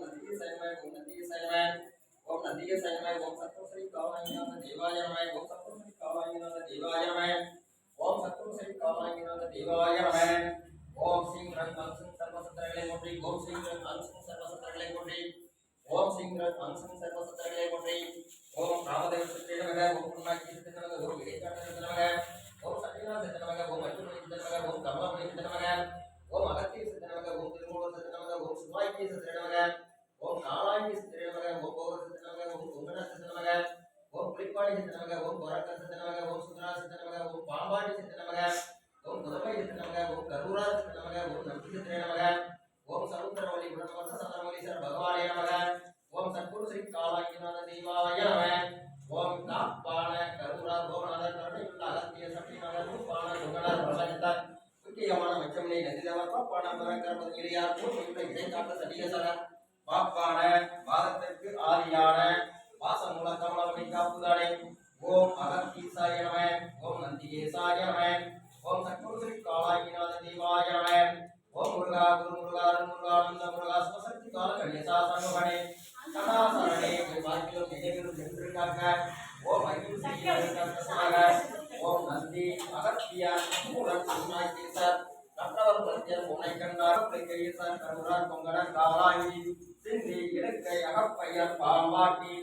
नंदी सैनमय ओम नंदी सैनमय ओम नंदी सैनमय ओम सत्तु श्री कालायनाथ देवाय नमः ओम सत्तु श्री कालायनाथ देवाय नमः ओम सत्तु श्री कालायनाथ देवाय नमः ओम श्री रंग सिंह सर्वसत्रले मोट्री ओम श्री रंग सिंह सर्वसत्रले मोट्री ओम श्री रंग सिंह सर्वसत्रले मोट्री ओम रामदेव सत्रे नमः ओम पुण्यकी सत्रे नमः ओम विदेशाट सत्रे नमः ओम सत्यनाथ सत्रे नमः ओम अच्युत सत्रे नमः ओम कमलापति सत्रे नमः ओम अगस्त्य सत्रे नमः ओम तिरुमूल सत्रे नमः ओम सुवाईकी सत्रे नमः ओम कालायी सत्रे नमः ओम भोग सत्रे नमः ओम कुंगण सत्रे नमः ओम पुलिपाड़ी सत्रे नमः ओम गोरख सत्रे नमः ओम सुंदरा सत्रे नमः ओम पांबाड़ी सत्रे नमः ओम दुर्गै सत्रे नमः ओम करूरा सत्रे नमः ओम नंदी सत्रे नमः ओम समुद्रवली ब्रह्मवर्ष सतरमलीश्वर भगवाने नमः ओम सद्गुरु श्री कालायनाथ देवाय नमः ओम कापाण करूरा भोगनाथ करुणियुल्ल अगस्त्य सत्रिमगल रूपाण दुगणर भलजता முக்கியமான மச்சமனை நதிதவர் பாப்பான பரங்கர் முதலியார் பூமியுள்ள இடைக்காட்ட சதியசர பாப்பான வாதத்திற்கு ஆதியான வாசமூல கமலவடி காப்புதானே ஓம் அகத்தீசாய நம ஓம் நந்திகேசாய நம ஓம் சத்குரு ஸ்ரீ காலாயிநாத தேவாய நம ஓம் முருகா குரு முருகா முருகானந்த முருகா ஸ்வசக்தி கால கணேசா சங்கமணே சதாசரணே வாழ்க்கையிலும் நினைவிலும் நின்று காக்க ஓம் ஐயூசியாக ஓம் நந்தி அகத்திய மூலன் சுண்ணாக்கீசர் கற்றவர் பிரத்யர் உன்னை கண்டார் கையீசர் கருரான் பொங்கடன் காலாயி சிந்தி இடுக்கை அகப்பையர் பாம்பாட்டி